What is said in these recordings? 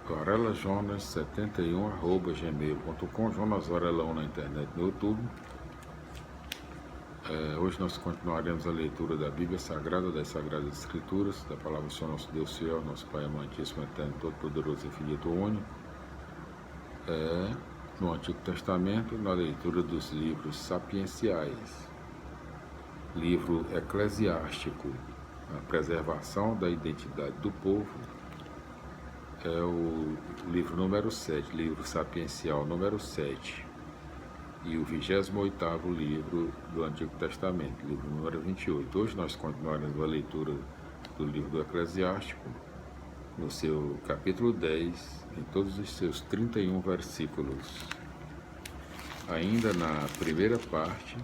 Varela Jonas 71@gmail.com. Jonas Varelão na internet, no YouTube. Hoje nós continuaremos a leitura da Bíblia Sagrada, das Sagradas Escrituras, da palavra do Senhor nosso Deus fiel, nosso Pai amantíssimo, eterno, todo-poderoso, infinito, único. No Antigo Testamento, na leitura dos livros sapienciais, livro eclesiástico, a preservação da identidade do povo, é o livro número 7, livro sapiencial número 7, e o 28º livro do Antigo Testamento, livro número 28. Hoje nós continuaremos a leitura do livro do Eclesiástico, no seu capítulo 10, em todos os seus 31 versículos. Ainda na primeira parte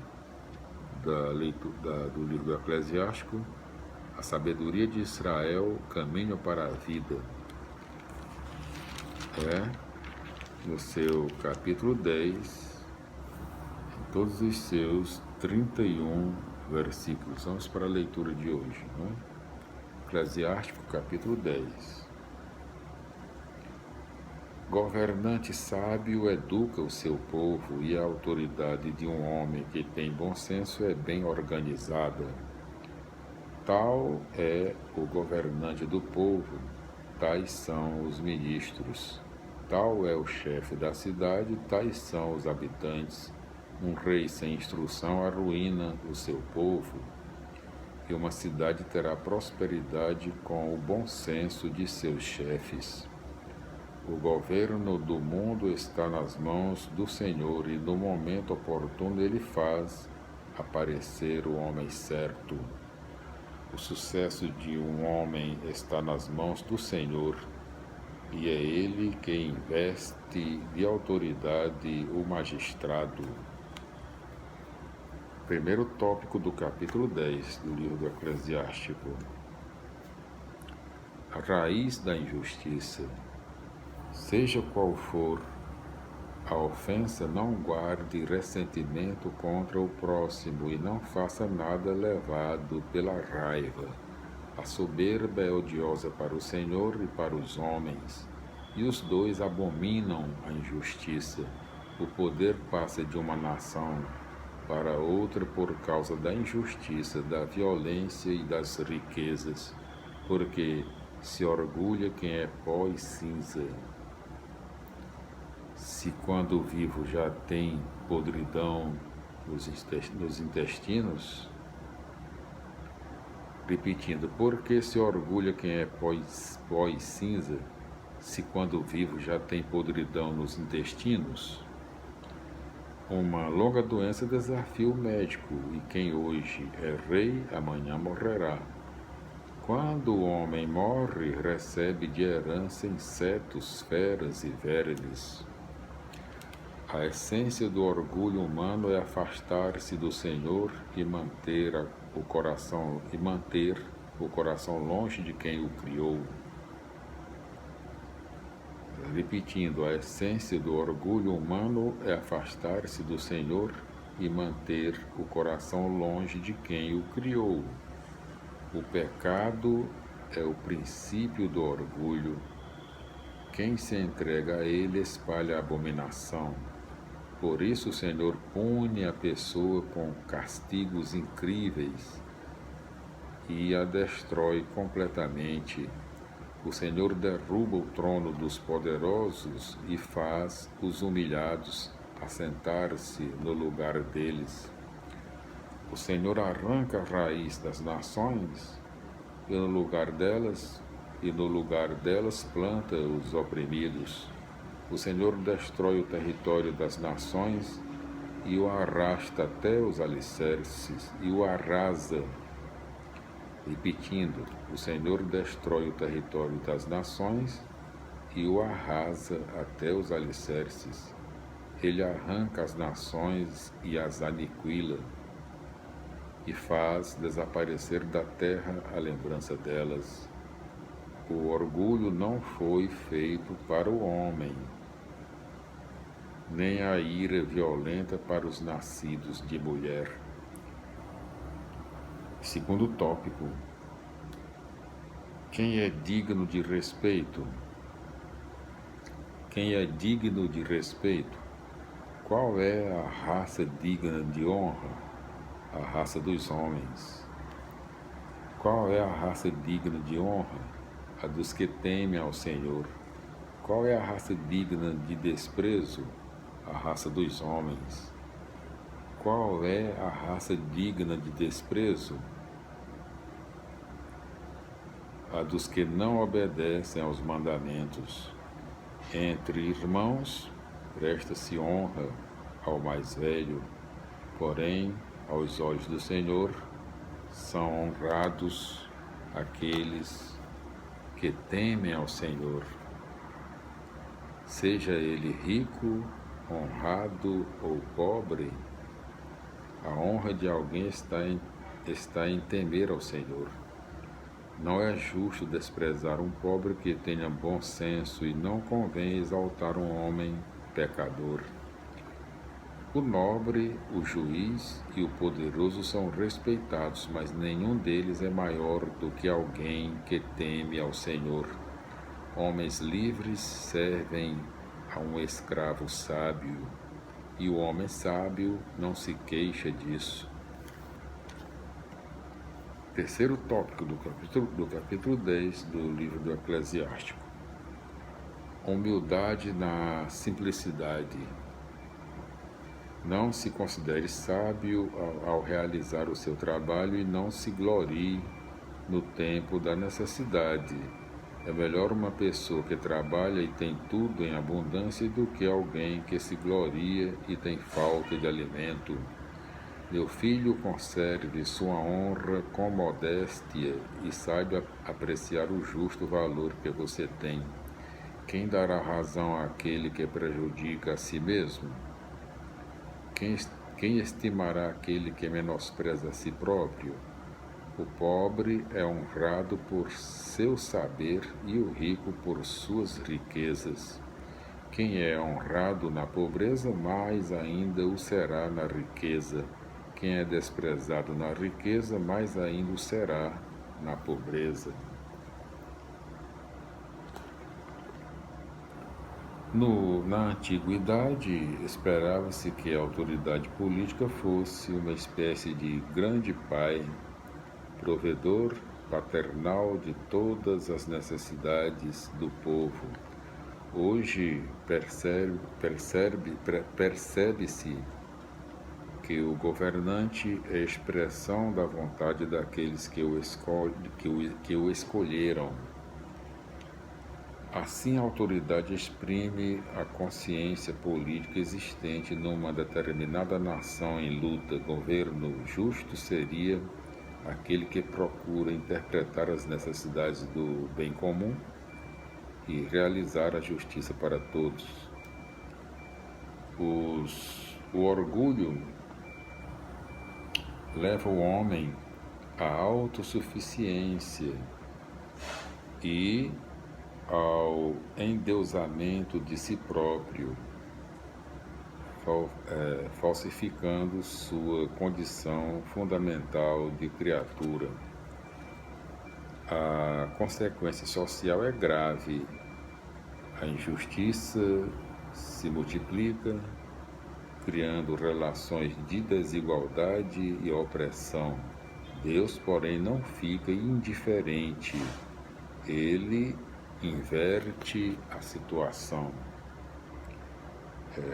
da leitura do livro do Eclesiástico, a sabedoria de Israel, caminho para a vida. No seu capítulo 10, em todos os seus 31 versículos. Vamos para a leitura de hoje. Eclesiástico, capítulo 10. Governante sábio educa o seu povo, e a autoridade de um homem que tem bom senso é bem organizada. Tal é o governante do povo, tais são os ministros. Tal é o chefe da cidade, tais são os habitantes. Um rei sem instrução arruína o seu povo, e uma cidade terá prosperidade com o bom senso de seus chefes. O governo do mundo está nas mãos do Senhor, e no momento oportuno ele faz aparecer o homem certo. O sucesso de um homem está nas mãos do Senhor, e é ele que investe de autoridade o magistrado. Primeiro tópico do capítulo 10 do livro do Eclesiástico. A raiz da injustiça. Seja qual for a ofensa, não guarde ressentimento contra o próximo e não faça nada levado pela raiva. A soberba é odiosa para o Senhor e para os homens, e os dois abominam a injustiça. O poder passa de uma nação para outra por causa da injustiça, da violência e das riquezas, porque se orgulha quem é pó e cinza. Se quando vivo já tem podridão nos intestinos, repetindo, porque se orgulha quem é pó e cinza, se quando vivo já tem podridão nos intestinos? Uma longa doença desafia o médico, e quem hoje é rei, amanhã morrerá. Quando o homem morre, recebe de herança insetos, feras e vermes. A essência do orgulho humano é afastar-se do Senhor e manter o coração longe de quem o criou. Repetindo, a essência do orgulho humano é afastar-se do Senhor e manter o coração longe de quem o criou. O pecado é o princípio do orgulho. Quem se entrega a ele espalha a abominação. Por isso o Senhor pune a pessoa com castigos incríveis e a destrói completamente. O Senhor derruba o trono dos poderosos e faz os humilhados assentar-se no lugar deles. O Senhor arranca a raiz das nações e no lugar delas planta os oprimidos. O Senhor destrói o território das nações e o arrasta até os alicerces e o arrasa. Repetindo, o Senhor destrói o território das nações e o arrasa até os alicerces. Ele arranca as nações e as aniquila, e faz desaparecer da terra a lembrança delas. O orgulho não foi feito para o homem, nem a ira violenta para os nascidos de mulher. Segundo tópico, quem é digno de respeito? quem é digno de respeito? Qual é a raça digna de honra? A raça dos homens. Qual é a raça digna de honra? A dos que temem ao Senhor. Qual é a raça digna de desprezo? A raça dos homens. Qual é a raça digna de desprezo? A dos que não obedecem aos mandamentos. Entre irmãos, presta-se honra ao mais velho, porém, aos olhos do Senhor, são honrados aqueles que temem ao Senhor. Seja ele rico, honrado ou pobre, a honra de alguém está em temer ao Senhor. Não é justo desprezar um pobre que tenha bom senso, e não convém exaltar um homem pecador. O nobre, o juiz e o poderoso são respeitados, mas nenhum deles é maior do que alguém que teme ao Senhor. Homens livres servem a um escravo sábio, e o homem sábio não se queixa disso. Terceiro tópico do capítulo 10 do livro do Eclesiástico. Humildade na simplicidade. Não se considere sábio ao realizar o seu trabalho e não se glorie no tempo da necessidade. É melhor uma pessoa que trabalha e tem tudo em abundância do que alguém que se gloria e tem falta de alimento. Meu filho, conserve sua honra com modéstia e saiba apreciar o justo valor que você tem. Quem dará razão àquele que prejudica a si mesmo? Quem estimará aquele que menospreza a si próprio? O pobre é honrado por seu saber e o rico por suas riquezas. Quem é honrado na pobreza, mais ainda o será na riqueza. Quem é desprezado na riqueza, mais ainda o será na pobreza. Na antiguidade, esperava-se que a autoridade política fosse uma espécie de grande pai, provedor paternal de todas as necessidades do povo. Hoje percebe-se que o governante é a expressão da vontade daqueles que o escolheram. Assim, a autoridade exprime a consciência política existente numa determinada nação em luta. Governo justo seria aquele que procura interpretar as necessidades do bem comum e realizar a justiça para todos. O orgulho leva o homem à autossuficiência e ao endeusamento de si próprio, falsificando sua condição fundamental de criatura. A consequência social é grave. A injustiça se multiplica, criando relações de desigualdade e opressão. Deus, porém, não fica indiferente. Ele inverte a situação,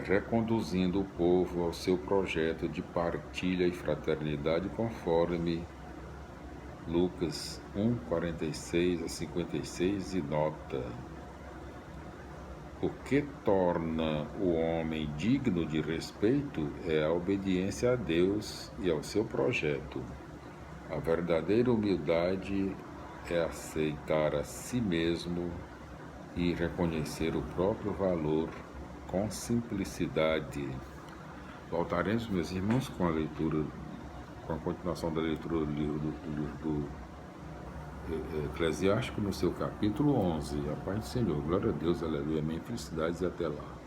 reconduzindo o povo ao seu projeto de partilha e fraternidade, conforme Lucas 1, 46 a 56, e nota: o que torna o homem digno de respeito é a obediência a Deus e ao seu projeto. A verdadeira humildade é aceitar a si mesmo e reconhecer o próprio valor com simplicidade. Voltaremos, meus irmãos, com a continuação da leitura do livro do Eclesiástico, no seu capítulo 11. A paz do Senhor. Glória a Deus, aleluia, amém. Felicidades e até lá.